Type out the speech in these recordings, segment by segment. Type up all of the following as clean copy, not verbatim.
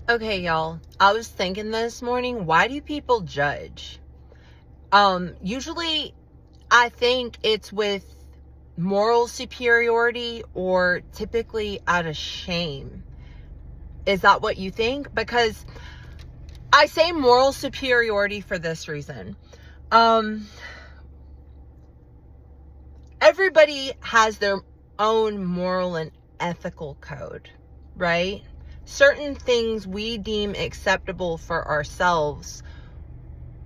Okay, y'all. I was thinking this morning, why do people judge? Usually I think it's with moral superiority or typically out of shame. Is that what you think? Because I say moral superiority for this reason. Everybody has their own moral and ethical code, right? Certain things we deem acceptable for ourselves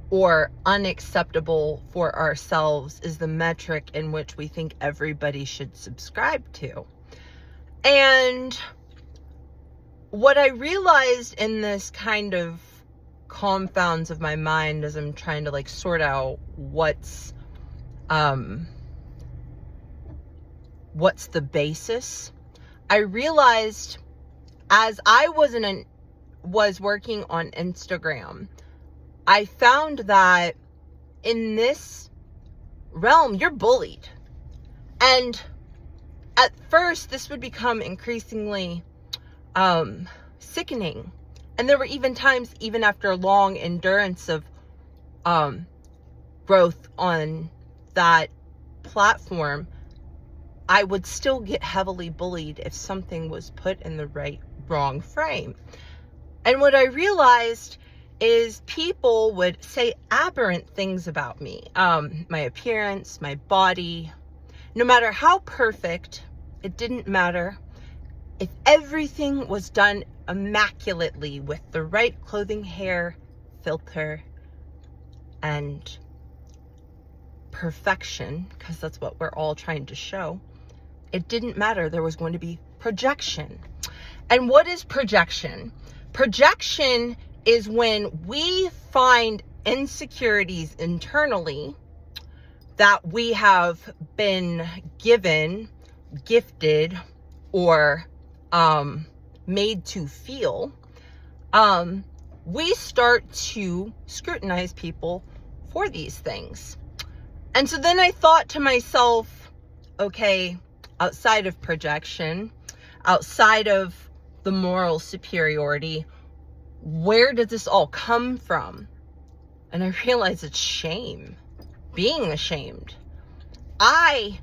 or unacceptable for ourselves is the metric in which we think everybody should subscribe to. And what I realized in this kind of confounds of my mind as I'm trying to sort out what's the basis, I realized as I was working on Instagram, I found that in this realm, you're bullied. And at first, this would become increasingly sickening. And there were even times, even after a long endurance of growth on that platform, I would still get heavily bullied if something was put in the wrong frame. And what I realized is people would say aberrant things about me, my appearance, my body. No matter how perfect, it didn't matter. If everything was done immaculately with the right clothing, hair, filter, and perfection, because that's what we're all trying to show, it didn't matter. There was going to be projection. And what is projection? Projection is when we find insecurities internally that we have been given, gifted, or made to feel. We start to scrutinize people for these things. And so then I thought to myself, okay, outside of projection, outside of the moral superiority, where did this all come from? And I realized it's shame, being ashamed. I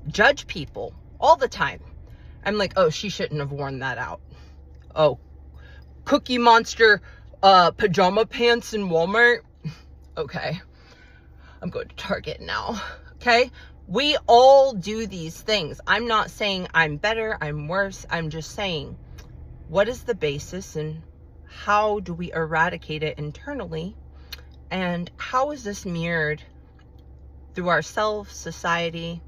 judge people all the time. I'm like, oh, she shouldn't have worn that out. Oh, Cookie Monster pajama pants in Walmart. Okay, I'm going to Target now. Okay, we all do these things. I'm not saying I'm better, I'm worse. I'm just saying, what is the basis and how do we eradicate it internally? And how is this mirrored through ourselves, society,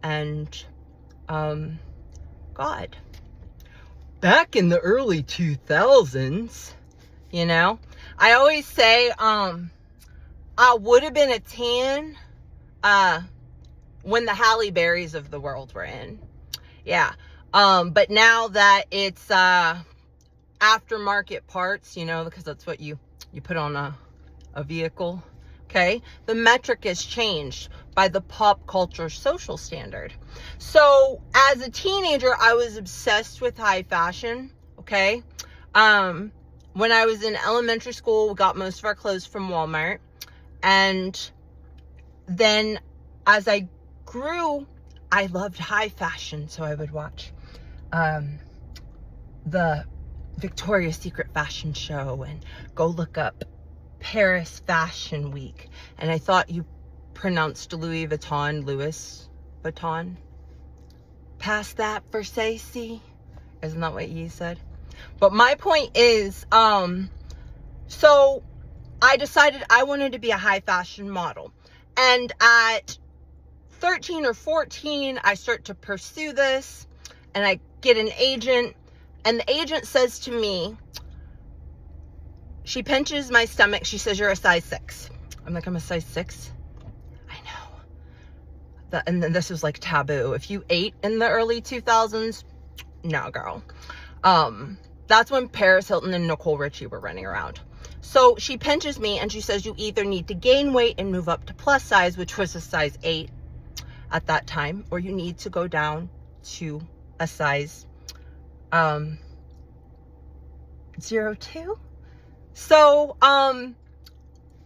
and God? Back in the early 2000s, I always say, I would have been a 10 when the Halle Berrys of the world were in. Yeah. But now that it's aftermarket parts, because that's what you put on a vehicle. Okay. The metric has changed by the pop culture social standard. So as a teenager, I was obsessed with high fashion. Okay. When I was in elementary school, we got most of our clothes from Walmart. And then as I grew, I loved high fashion. So I would watch the Victoria's Secret fashion show and go look up Paris Fashion Week. And I thought you pronounced Louis Vuitton. Pass that for Sacy. Isn't that what you said? But my point is, so I decided I wanted to be a high fashion model. And at 13 or 14, I start to pursue this and I get an agent, and the agent says to me, she pinches my stomach. She says, you're a size 6. I'm like, I'm a size 6? I know. And then this was like taboo. If you ate in the early 2000s, no, girl. That's when Paris Hilton and Nicole Richie were running around. So she pinches me and she says, you either need to gain weight and move up to plus size, which was a size 8 at that time, or you need to go down to a size 02. So,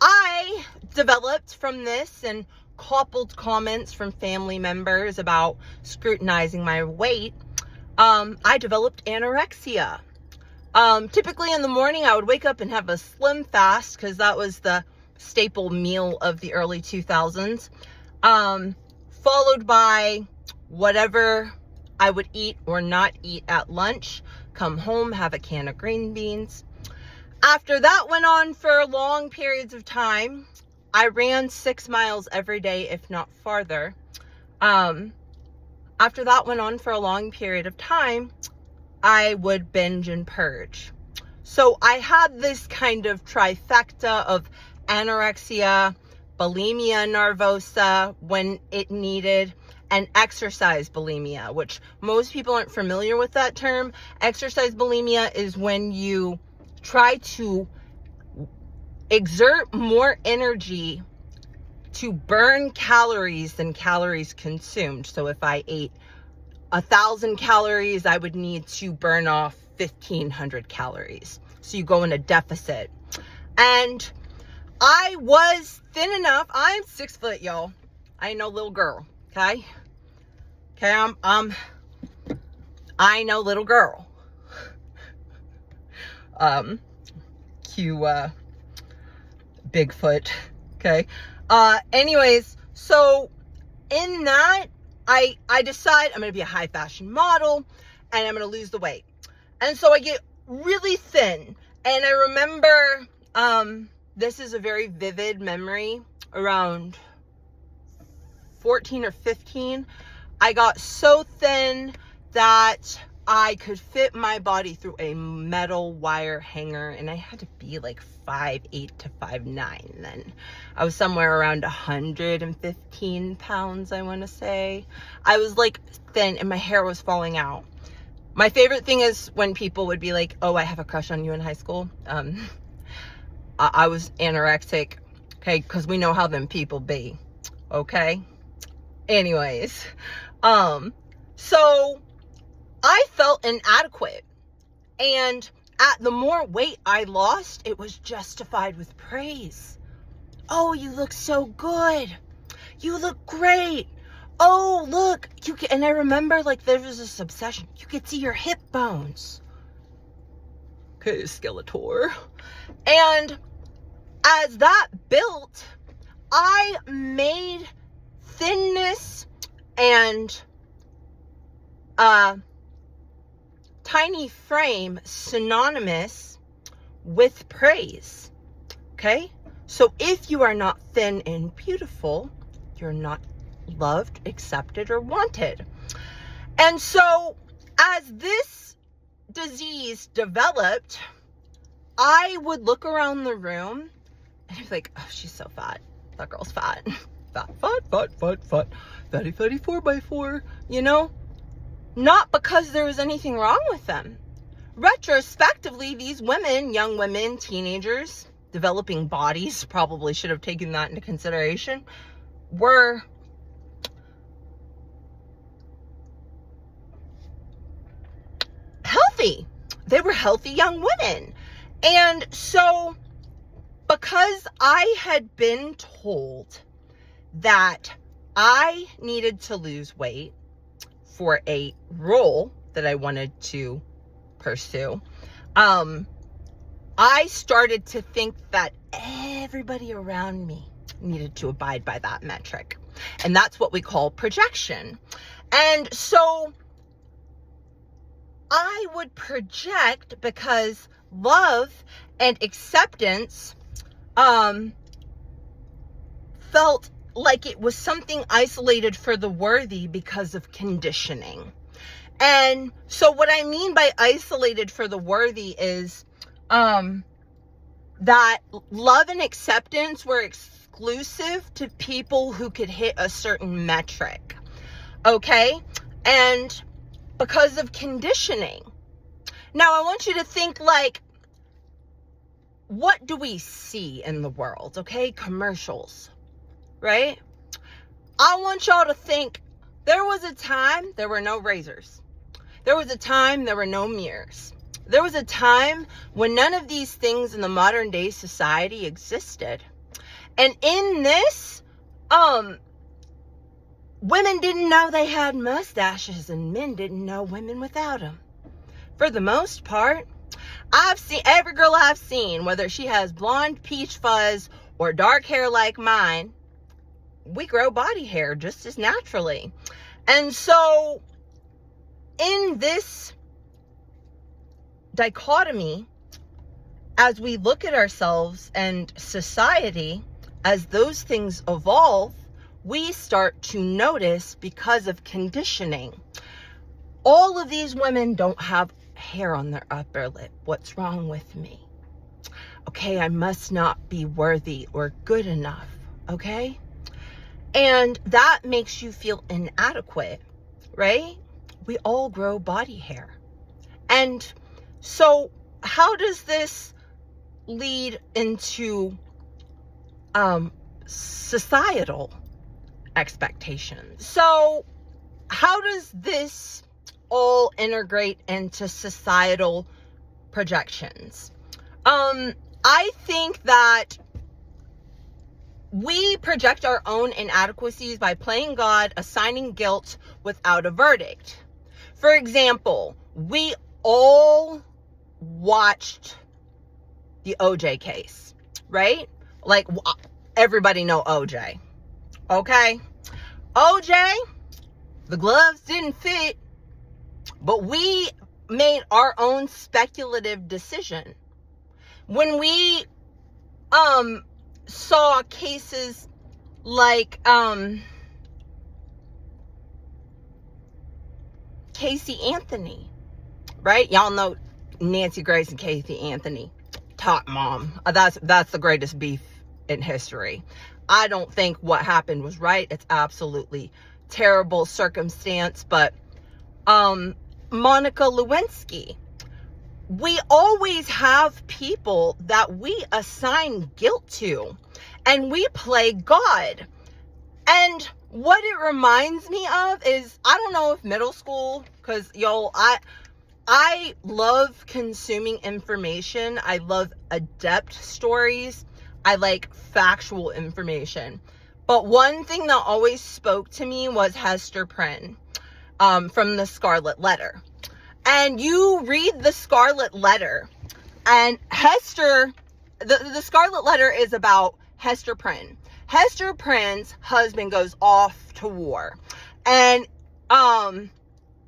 I developed from this and coupled comments from family members about scrutinizing my weight. I developed anorexia. Typically in the morning, I would wake up and have a slim fast because that was the staple meal of the early 2000s. Followed by whatever I would eat or not eat at lunch, come home, have a can of green beans. After that went on for long periods of time, I ran 6 miles every day, if not farther. After that went on for a long period of time, I would binge and purge. So I had this kind of trifecta of anorexia, bulimia nervosa when it needed, and exercise bulimia, which most people aren't familiar with that term. Exercise bulimia is when you try to exert more energy to burn calories than calories consumed. So if I ate 1,000 calories, I would need to burn off 1,500 calories. So you go in a deficit. And I was thin enough. I'm 6 foot, y'all. I ain't no little girl, okay? Okay, I ain't no little girl. Cue Bigfoot, okay? Anyways, so in that, I decide I'm going to be a high fashion model and I'm going to lose the weight. And so I get really thin. And I remember, this is a very vivid memory, around 14 or 15. I got so thin that I could fit my body through a metal wire hanger, and I had to be like 5'8" to 5'9" then. I was somewhere around 115 pounds, I want to say. I was like thin and my hair was falling out. My favorite thing is when people would be like, oh, I have a crush on you in high school. I was anorexic, okay, because we know how them people be, okay? Anyways, so I felt inadequate, and at the more weight I lost, it was justified with praise. Oh, you look so good. You look great. Oh, look, and I remember like there was this obsession. You could see your hip bones. Okay, Skeletor. And as that built, I made thinness and tiny frame synonymous with praise. Okay? So if you are not thin and beautiful, you're not loved, accepted, or wanted. And so as this disease developed, I would look around the room and I'd be like, oh, she's so fat. That girl's fat. Fat. Fatty 4x4, you know? Not because there was anything wrong with them. Retrospectively, these women, young women, teenagers, developing bodies, probably should have taken that into consideration, were healthy. They were healthy young women. And so, because I had been told that I needed to lose weight for a role that I wanted to pursue, I started to think that everybody around me needed to abide by that metric. And that's what we call projection. And so I would project because love and acceptance felt like it was something isolated for the worthy because of conditioning. And so what I mean by isolated for the worthy is that love and acceptance were exclusive to people who could hit a certain metric. Okay? And because of conditioning. Now, I want you to think like, what do we see in the world? Okay? Commercials. Right? I want y'all to think, there was a time there were no razors. There was a time there were no mirrors. There was a time when none of these things in the modern day society existed. And in this, women didn't know they had mustaches and men didn't know women without them. For the most part, I've seen every girl I've seen, whether she has blonde peach fuzz or dark hair like mine, we grow body hair just as naturally. And so in this dichotomy, as we look at ourselves and society, as those things evolve, we start to notice, because of conditioning, all of these women don't have hair on their upper lip. What's wrong with me? Okay, I must not be worthy or good enough, okay? And that makes you feel inadequate, right? We all grow body hair. And so how does this lead into societal expectations? So how does this all integrate into societal projections? I think that we project our own inadequacies by playing God, assigning guilt without a verdict. For example, we all watched the OJ case, right? Like, everybody know OJ, okay? OJ, the gloves didn't fit, but we made our own speculative decision. When we saw cases like Casey Anthony, right? Y'all know Nancy Grace and Casey Anthony, top mom. That's the greatest beef in history. I don't think what happened was right. It's absolutely terrible circumstance. But Monica Lewinsky, we always have people that we assign guilt to, and we play God. And what it reminds me of is, I don't know if middle school, because I love consuming information. I love adept stories. I like factual information. But one thing that always spoke to me was Hester Prynne from the Scarlet Letter. And you read the Scarlet Letter, and Hester, the Scarlet Letter is about Hester Prynne. Hester Prynne's husband goes off to war, and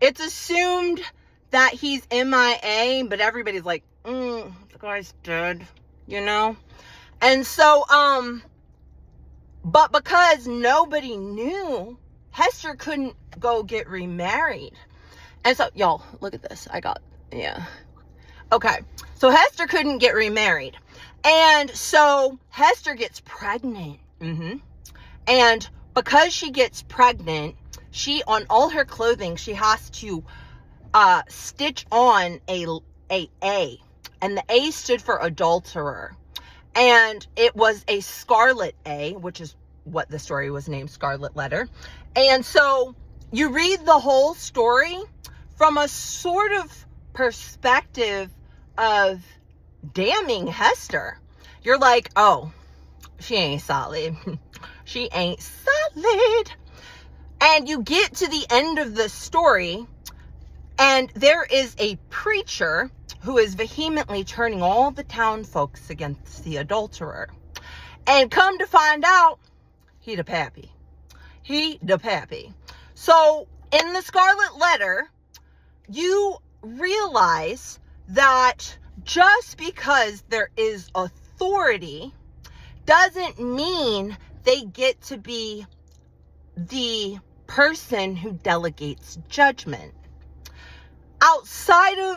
it's assumed that he's MIA, but everybody's like, the guy's dead, you know? And so, but because nobody knew, Hester couldn't go get remarried. And so, y'all, look at this. Okay. So Hester couldn't get remarried. And so Hester gets pregnant. And because she gets pregnant, on all her clothing, she has to stitch on a A. And the A stood for adulterer. And it was a scarlet A, which is what the story was named, Scarlet Letter. And so you read the whole story from a sort of perspective of damning Hester. You're like, oh, she ain't solid. She ain't solid. And you get to the end of the story, and there is a preacher who is vehemently turning all the town folks against the adulterer. And come to find out, he the pappy. So in the Scarlet Letter, you realize that just because there is authority doesn't mean they get to be the person who delegates judgment. Outside of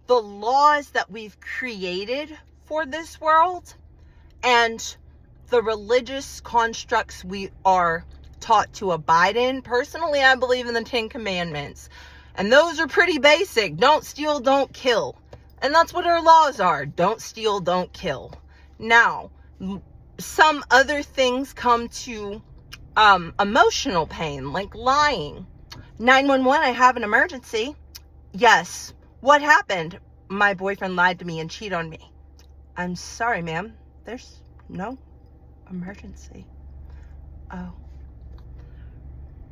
the laws that we've created for this world and the religious constructs we are taught to abide in, personally, I believe in the 10 Commandments. And those are pretty basic. Don't steal, don't kill. And that's what our laws are. Don't steal, don't kill. Now, some other things come to emotional pain, like lying. 911, I have an emergency. Yes. What happened? my boyfriend lied to me and cheated on me. I'm sorry, ma'am. There's no emergency. Oh,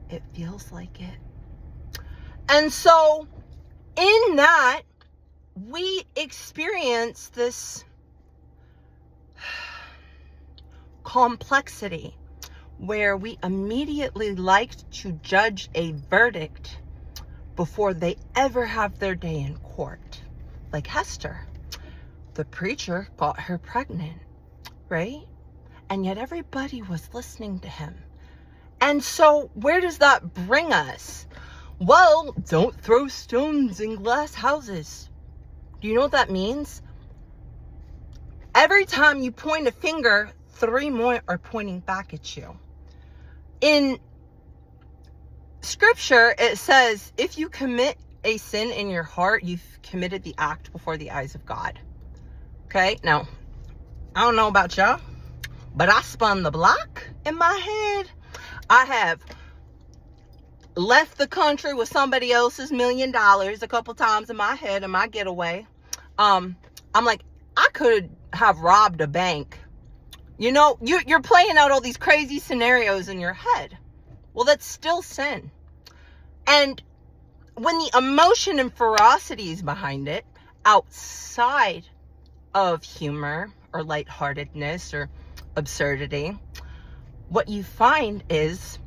it feels like it. And so in that, we experience this complexity where we immediately like to judge a verdict before they ever have their day in court. Like Hester, the preacher got her pregnant, right? And yet everybody was listening to him. And so where does that bring us? Well, don't throw stones in glass houses. Do you know what that means? Every time you point a finger, 3 more are pointing back at you. In scripture, it says, if you commit a sin in your heart, you've committed the act before the eyes of God. Okay? Now, I don't know about y'all, but I spun the block in my head. I have left the country with somebody else's $1 million a couple times in my head in my getaway. I'm like, I could have robbed a bank. You know, you're playing out all these crazy scenarios in your head. Well, that's still sin. And when the emotion and ferocity is behind it, outside of humor or lightheartedness or absurdity, what you find is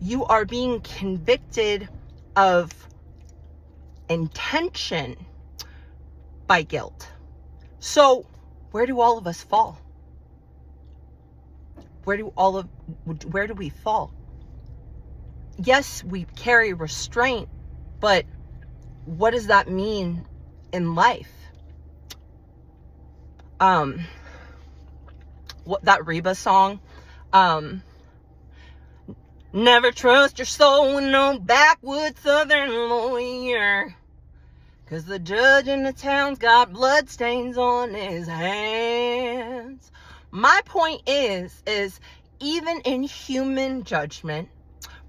you are being convicted of intention by guilt. So where do all of us fall? Where do we fall? Yes, we carry restraint, but what does that mean in life? What that Reba song, never trust your soul with no backwoods southern lawyer, 'cause the judge in the town's got bloodstains on his hands. My point is even in human judgment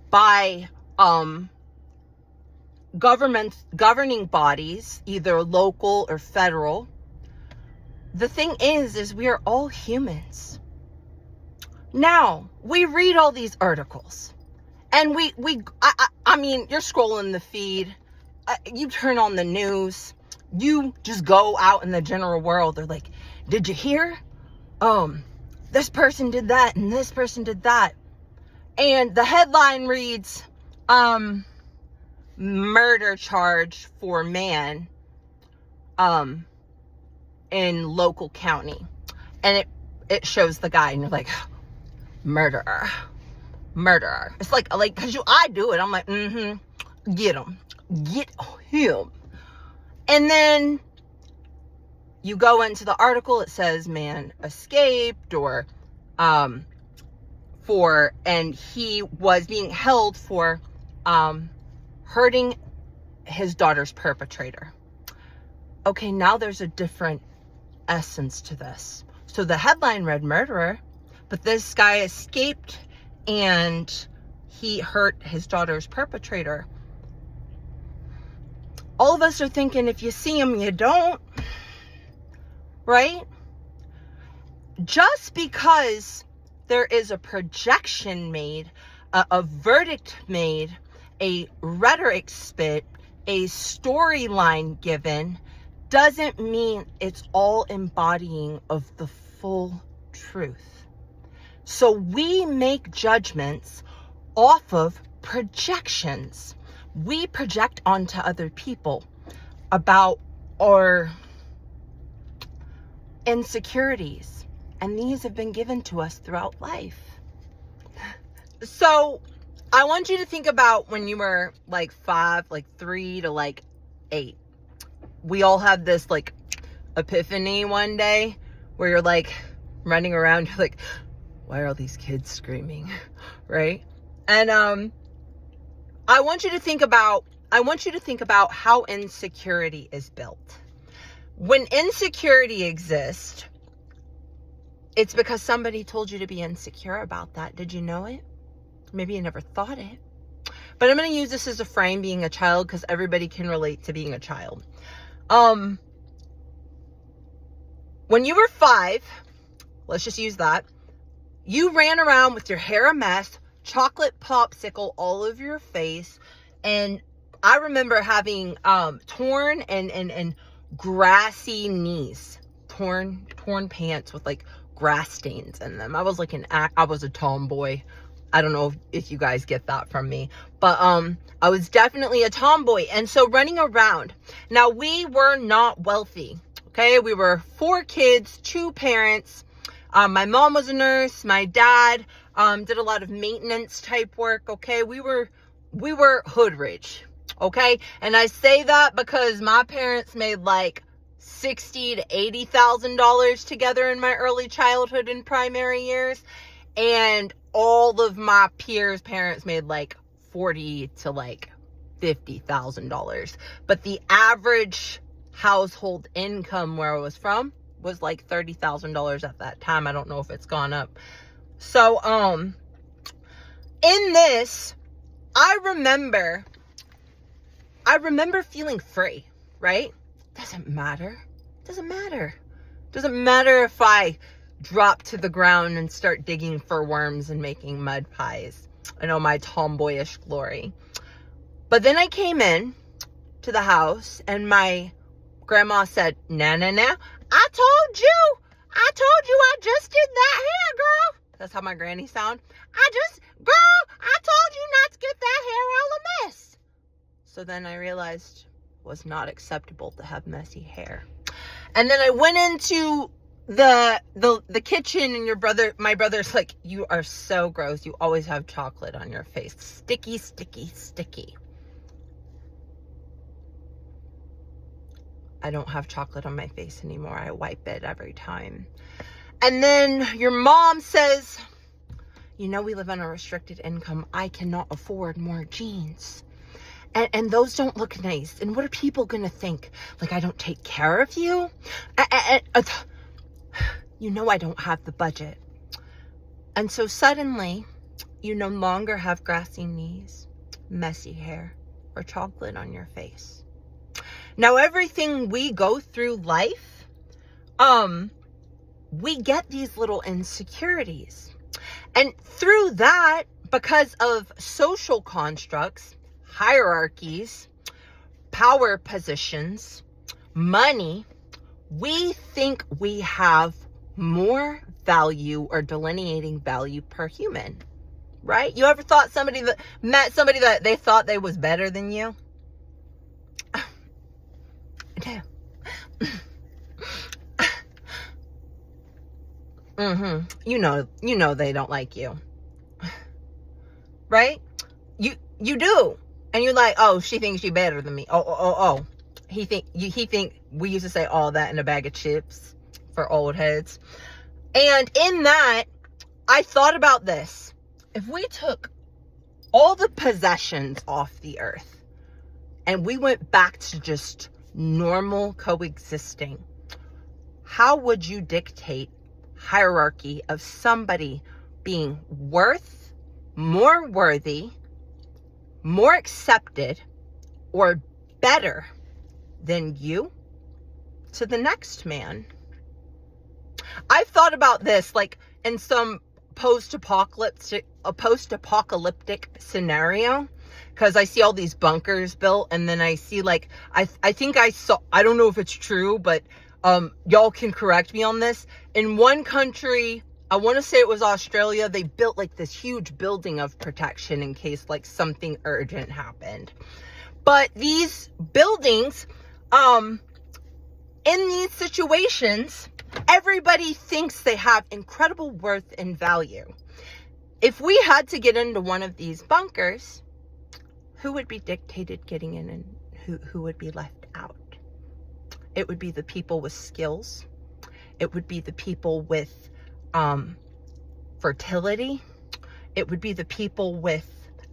by governing bodies, either local or federal, the thing is we are all humans. Now, we read all these articles and I mean, you're scrolling the feed, you turn on the news, you just go out in the general world. They're like, did you hear? This person did that and this person did that. And the headline reads, murder charge for man, in local county. And it shows the guy and you're like, murderer. It's like, cause I do it. I'm like, get him. And then you go into the article, it says man escaped and he was being held for, hurting his daughter's perpetrator. Okay, now there's a different essence to this. So the headline read murderer, but this guy escaped and he hurt his daughter's perpetrator. All of us are thinking, if you see him, you don't, right? Just because there is a projection made, a verdict made, a rhetoric spit, a storyline given, doesn't mean it's all embodying of the full truth. So we make judgments off of projections. We project onto other people about our insecurities, and these have been given to us throughout life. So I want you to think about when you were like 5, like 3 to like 8. We all had this like epiphany one day where you're like running around, you're like, why are all these kids screaming? Right? And I want you to think about how insecurity is built. When insecurity exists, it's because somebody told you to be insecure about that. Did you know it? Maybe you never thought it. But I'm going to use this as a frame, being a child, because everybody can relate to being a child. when you were 5, let's just use that, you ran around with your hair a mess, chocolate popsicle all over your face, and I remember having torn and grassy knees, torn pants with like grass stains in them. I was a tomboy. I don't know if you guys get that from me, but I was definitely a tomboy. And so running around. Now, we were not wealthy. Okay, we were 4 kids, 2 parents. My mom was a nurse. My dad did a lot of maintenance type work. Okay, we were hood rich. Okay, and I say that because my parents made like $60,000 to $80,000 together in my early childhood and primary years, and all of my peers' parents made like $40,000 to like $50,000. But the average household income where I was from was like $30,000 at that time. I don't know if it's gone up. So in this, I remember feeling free, right? Doesn't matter if I drop to the ground and start digging for worms and making mud pies. I know, my tomboyish glory. But then I came in to the house and my grandma said, nah. I told you I just did that hair, girl. That's how my granny sound. I told you not to get that hair all a mess. So then I realized it was not acceptable to have messy hair. And then I went into the kitchen, and my brother's like, you are so gross. You always have chocolate on your face. Sticky. I don't have chocolate on my face anymore. I wipe it every time. And then your mom says, we live on a restricted income. I cannot afford more jeans. And those don't look nice. And what are people going to think? Like, I don't take care of you? I don't have the budget. And so suddenly, you no longer have grassy knees, messy hair, or chocolate on your face. Now, everything we go through life, we get these little insecurities. And through that, because of social constructs, hierarchies, power positions, money, we think we have more value or delineating value per human, right? You ever thought met somebody that they thought they was better than you? You know they don't like you, right? You do. And you're like, oh, she thinks she's better than me. Oh. He think we used to say all that in a bag of chips for old heads. And in that, I thought about this. If we took all the possessions off the earth and we went back to just normal coexisting, how would you dictate hierarchy of somebody being more worthy, more accepted, or better than you to the next man? I've thought about this like in some post-apocalyptic scenario, because I see all these bunkers built, and then I see like I think I saw, I don't know if it's true, but y'all can correct me on this. In one country, I want to say it was Australia, they built like this huge building of protection in case like something urgent happened. But these buildings, in these situations, everybody thinks they have incredible worth and value. If we had to get into one of these bunkers, who would be dictated getting in and who would be left out? It would be the people with skills. It would be the people with fertility. It would be the people with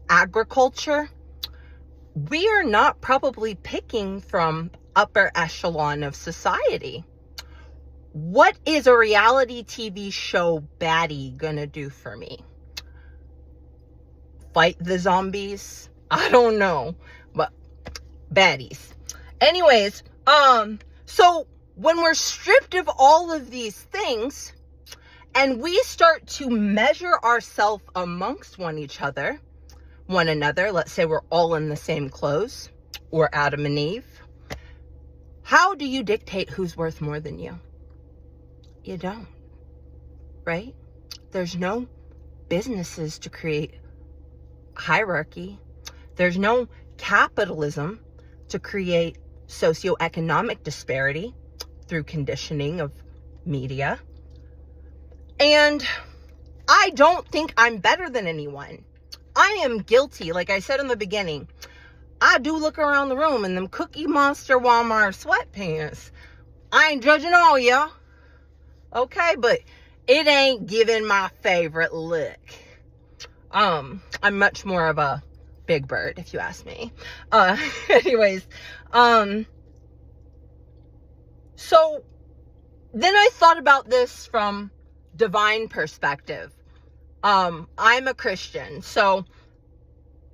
agriculture. We are not probably picking from upper echelon of society. What is a reality TV show baddie gonna do for me? Fight the zombies? I don't know, but baddies. Anyways, so when we're stripped of all of these things and we start to measure ourselves amongst one another, let's say we're all in the same clothes, or Adam and Eve, how do you dictate who's worth more than you? You don't, right? There's no businesses to create hierarchy. There's no capitalism to create socioeconomic disparity through conditioning of media. And I don't think I'm better than anyone. I am guilty. Like I said in the beginning, I do look around the room in them Cookie Monster Walmart sweatpants. I ain't judging all y'all. Okay, but it ain't giving my favorite look. I'm much more of a big bird, if you ask me. Anyways, so then I thought about this from divine perspective. I'm a Christian, so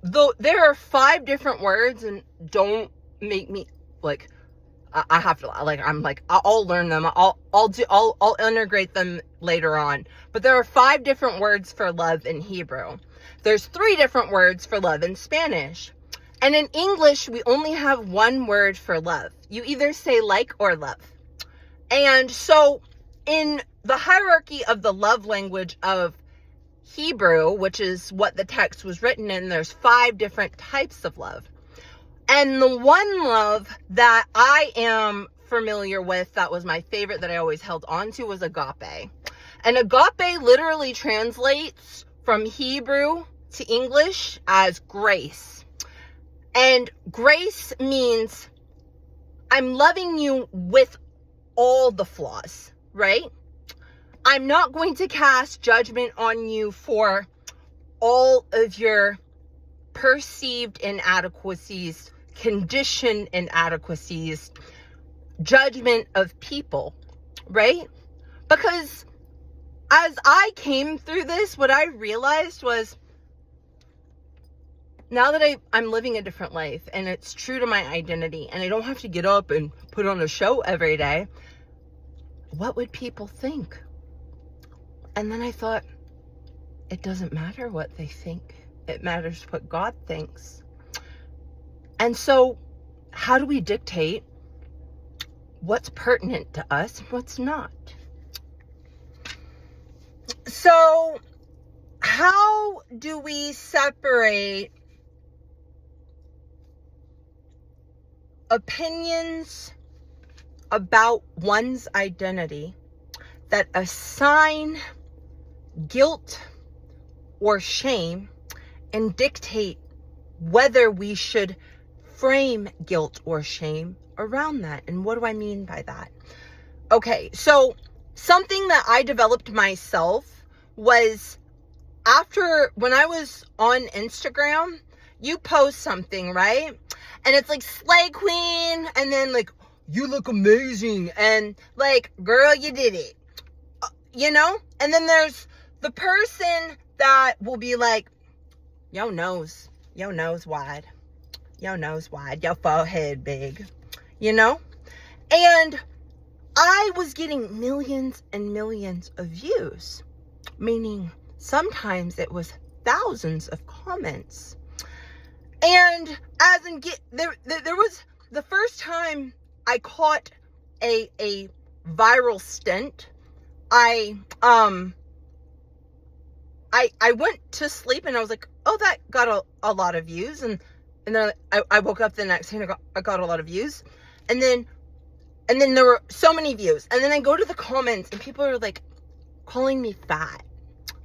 though there are 5 different words, and don't make me like I have to like I'll learn them. I'll integrate them later on. But there are 5 different words for love in Hebrew. There's 3 different words for love in Spanish. And in English, we only have 1 word for love. You either say like or love. And so in the hierarchy of the love language of Hebrew, which is what the text was written in, there's 5 different types of love. And the one love that I am familiar with, that was my favorite, that I always held on to, was agape. And agape literally translates from Hebrew to English as grace. And grace means I'm loving you with all the flaws, right? I'm not going to cast judgment on you for all of your perceived inadequacies, conditioned inadequacies, judgment of people, right? Because as I came through this, what I realized was, now that I'm living a different life and it's true to my identity and I don't have to get up and put on a show every day, what would people think? And then I thought, it doesn't matter what they think. It matters what God thinks. And so, how do we dictate what's pertinent to us and what's not? So, how do we separate opinions about one's identity that assign guilt or shame and dictate whether we should frame guilt or shame around that? And what do I mean by that? Okay, so something that I developed myself was when I was on Instagram, you post something, right? And it's like, slay queen, and then like, you look amazing, and like, girl, you did it, you know? And then there's the person that will be like, your nose wide, your forehead big, you know? And I was getting millions and millions of views, meaning sometimes it was thousands of comments. And there was the first time I caught a viral stint. I went to sleep and I was like, oh, that got a lot of views. And then I woke up the next day and I got a lot of views. And then there were so many views. And then I go to the comments and people are like calling me fat,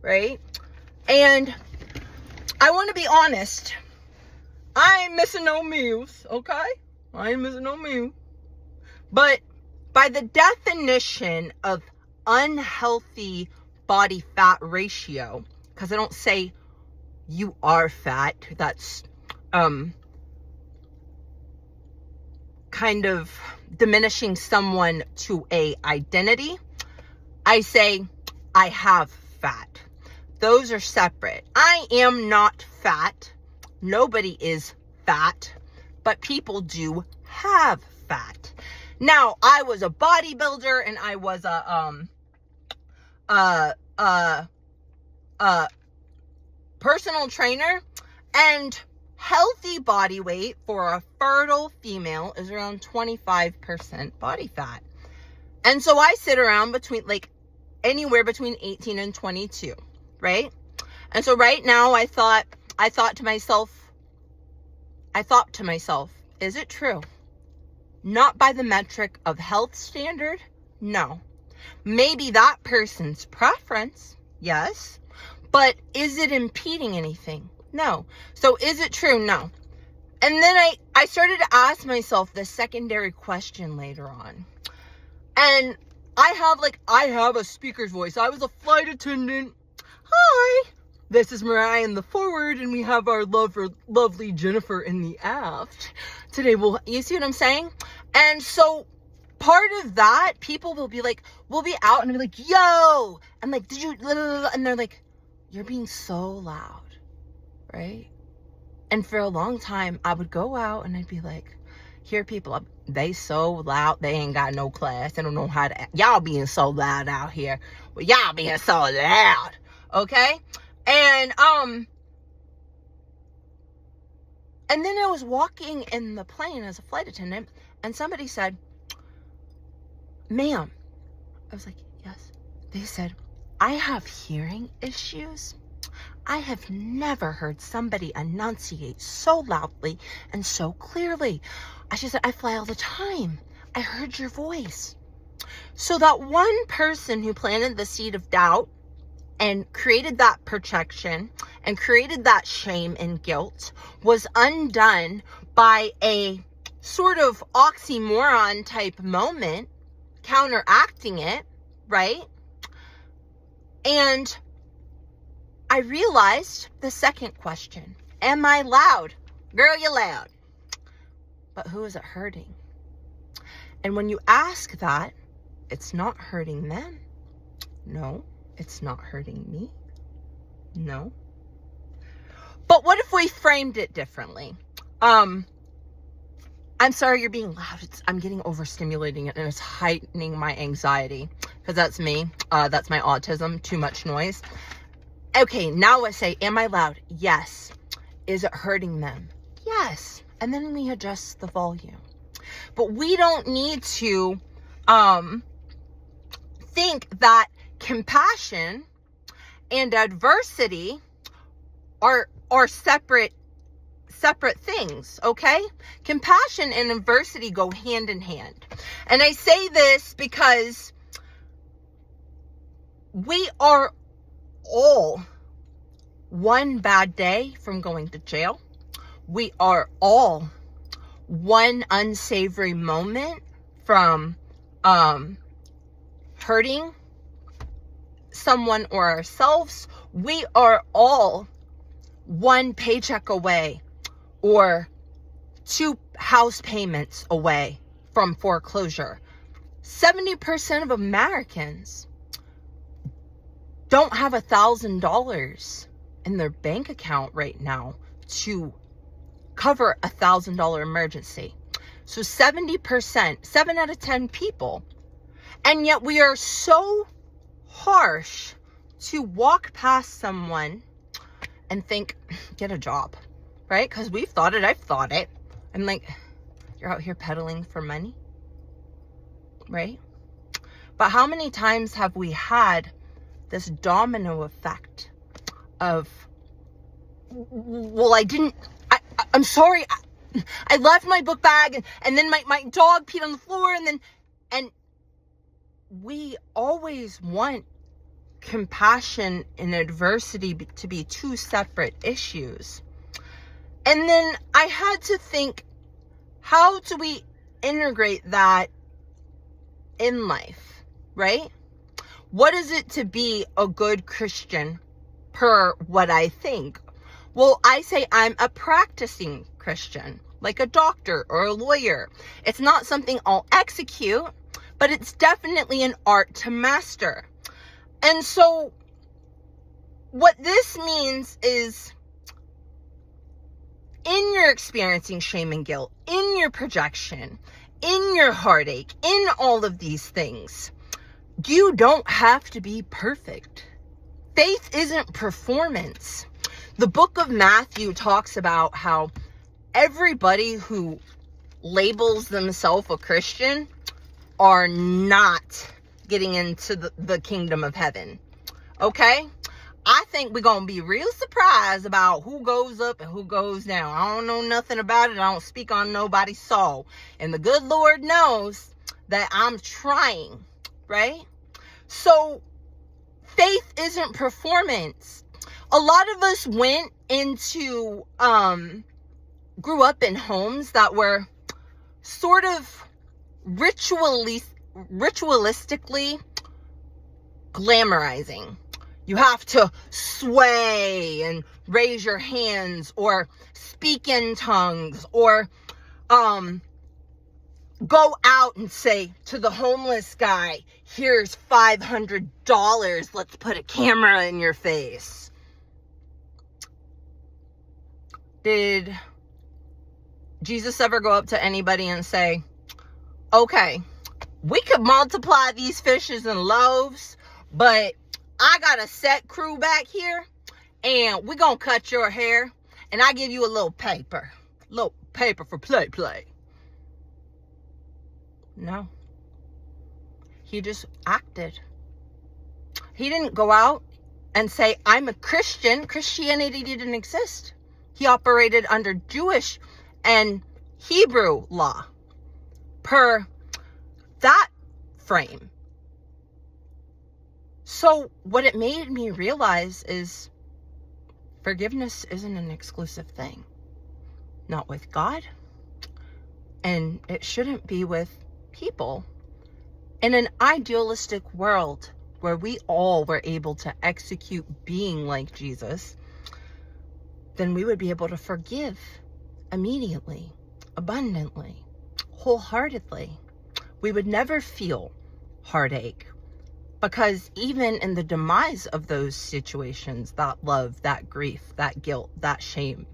right? And I want to be honest. I ain't missing no meals, okay? I ain't missing no meal. But by the definition of unhealthy body fat ratio, because I don't say you are fat, that's kind of diminishing someone to a identity. I say I have fat. Those are separate. I am not fat. Nobody is fat, but people do have fat. Now, I was a bodybuilder and I was a personal trainer, and healthy body weight for a fertile female is around 25% body fat. And so I sit around between anywhere between 18 and 22, right? And so right now I thought to myself, is it true? Not by the metric of health standard? No. Maybe that person's preference, yes. But is it impeding anything? No. So is it true? No. And then I started to ask myself the secondary question later on. And I have a speaker's voice. I was a flight attendant. Hi. This is Mariah in the forward, and we have our lovely Jennifer in the aft. Today, you see what I'm saying? And so part of that, people will be like, we'll be out and be like, yo, and like, did you, and they're like, you're being so loud, right? And for a long time, I would go out and I'd be like, hear people, they so loud, they ain't got no class, they don't know how to act. Y'all being so loud out here. Well, y'all being so loud, okay? And then I was walking in the plane as a flight attendant, and somebody said, ma'am. I was like, yes. They said, I have hearing issues. I have never heard somebody enunciate so loudly and so clearly. She said, I fly all the time. I heard your voice. So that one person who planted the seed of doubt and created that projection and created that shame and guilt was undone by a sort of oxymoron type moment, counteracting it, right? And I realized the second question, am I loud? Girl, you're loud. But who is it hurting? And when you ask that, it's not hurting them. No. It's not hurting me. No. But what if we framed it differently? I'm sorry you're being loud. I'm getting overstimulating it and it's heightening my anxiety. Because that's me. That's my autism. Too much noise. Okay, now let's say, am I loud? Yes. Is it hurting them? Yes. And then we adjust the volume. But we don't need to think that compassion and adversity are separate things, okay? Compassion and adversity go hand in hand. And I say this because we are all one bad day from going to jail. We are all one unsavory moment from hurting someone or ourselves. We are all one paycheck away or 2 house payments away from foreclosure. 70% of Americans don't have $1,000 in their bank account right now to cover a $1,000 emergency. So 70%, 7 out of 10 people. And yet we are so harsh to walk past someone and think, get a job, right? Because we've thought it, I've thought it. I'm like, you're out here peddling for money, right? But how many times have we had this domino effect of, well, I'm sorry, I left my book bag and then my dog peed on the floor and we always want compassion and adversity to be 2 separate issues. And then I had to think, how do we integrate that in life, right? What is it to be a good Christian per what I think? Well, I say I'm a practicing Christian, like a doctor or a lawyer. It's not something I'll execute, but it's definitely an art to master. And so what this means is, in your experiencing shame and guilt, in your projection, in your heartache, in all of these things, you don't have to be perfect. Faith isn't performance. The book of Matthew talks about how everybody who labels themselves a Christian are not getting into the kingdom of heaven. Okay? I think we're going to be real surprised about who goes up and who goes down. I don't know nothing about it. I don't speak on nobody's soul. And the good Lord knows that I'm trying, right? So faith isn't performance. A lot of us went into, grew up in homes that were sort of ritualistically glamorizing. You have to sway and raise your hands or speak in tongues or go out and say to the homeless guy, here's $500. Let's put a camera in your face. Did Jesus ever go up to anybody and say, okay, we could multiply these fishes and loaves, but I got a set crew back here and we're going to cut your hair and I give you a little paper for play. No. He just acted. He didn't go out and say, I'm a Christian. Christianity didn't exist. He operated under Jewish and Hebrew law per that frame. So what it made me realize is forgiveness isn't an exclusive thing. Not with God. And it shouldn't be with people. In an idealistic world where we all were able to execute being like Jesus, then we would be able to forgive immediately, abundantly, wholeheartedly. We would never feel heartache. Because even in the demise of those situations, that love, that grief, that guilt, that shame,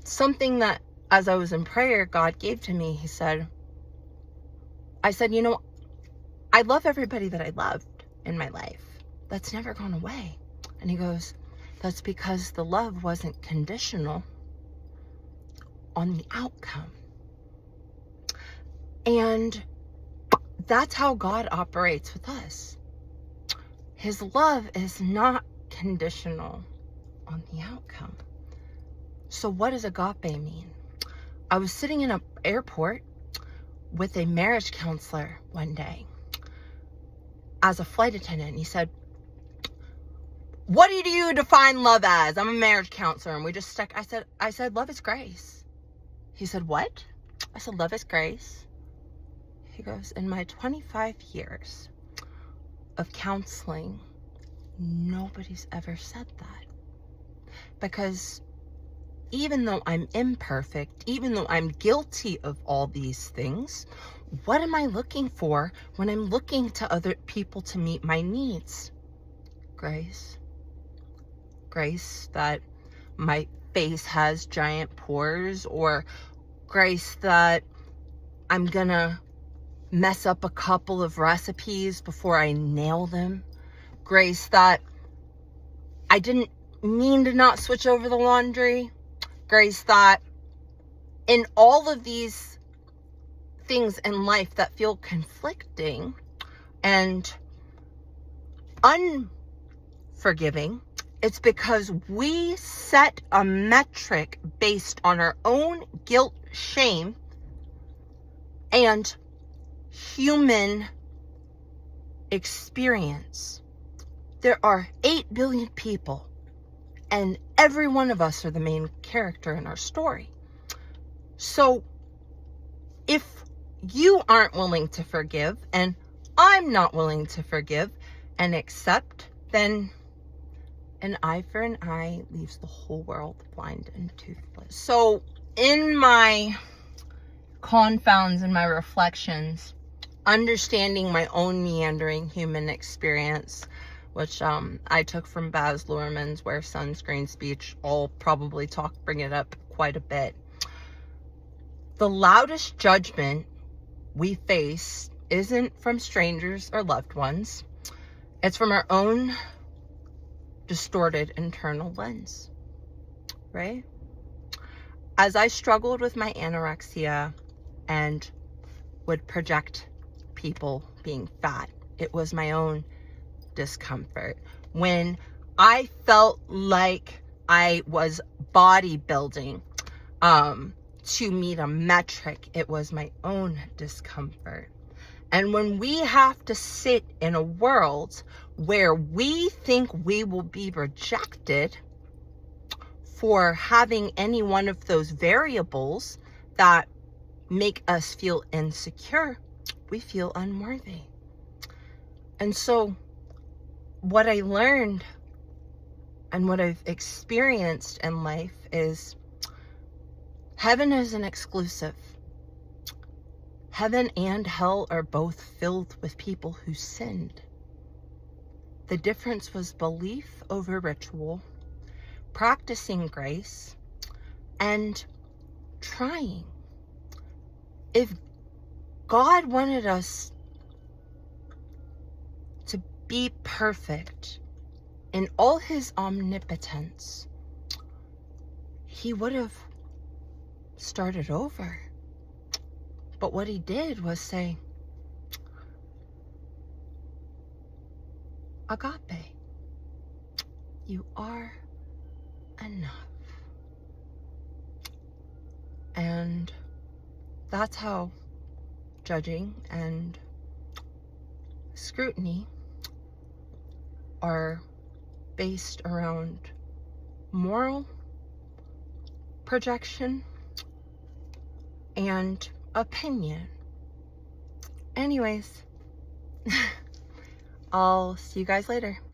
something that as I was in prayer, God gave to me, I said, I love everybody that I loved in my life. That's never gone away. And he goes, that's because the love wasn't conditional on the outcome. And that's how God operates with us. His love is not conditional on the outcome. So what does agape mean? I was sitting in an airport with a marriage counselor one day as a flight attendant. He said, what do you define love as? I'm a marriage counselor. And we just stuck. I said, love is grace. He said, what? I said, love is grace. He goes, in my 25 years of counseling, nobody's ever said that. Because even though I'm imperfect, even though I'm guilty of all these things, what am I looking for when I'm looking to other people to meet my needs? Grace. Grace that my face has giant pores, or grace that I'm gonna mess up a couple of recipes before I nail them. Grace that I didn't mean to not switch over the laundry. Grace that in all of these things in life that feel conflicting and unforgiving, it's because we set a metric based on our own guilt, shame, and human experience. There are 8 billion people, and every one of us are the main character in our story. So if you aren't willing to forgive, and I'm not willing to forgive and accept, then an eye for an eye leaves the whole world blind and toothless. So in my confounds and my reflections, understanding my own meandering human experience, which I took from Baz Luhrmann's Wear Sunscreen speech. I'll probably bring it up quite a bit. the loudest judgment we face isn't from strangers or loved ones. It's from our own distorted internal lens, right? As I struggled with my anorexia and would project people being fat, it was my own discomfort. When I felt like I was bodybuilding to meet a metric, it was my own discomfort. And when we have to sit in a world where we think we will be rejected for having any one of those variables that make us feel insecure, we feel unworthy. And so what I learned and what I've experienced in life is heaven isn't exclusive. Heaven and hell are both filled with people who sinned. The difference was belief over ritual, practicing grace, and trying. If God wanted us to be perfect in all his omnipotence, he would have started over. But what he did was say, agape, you are enough. And that's how judging and scrutiny are based around moral projection and opinion. Anyways, I'll see you guys later.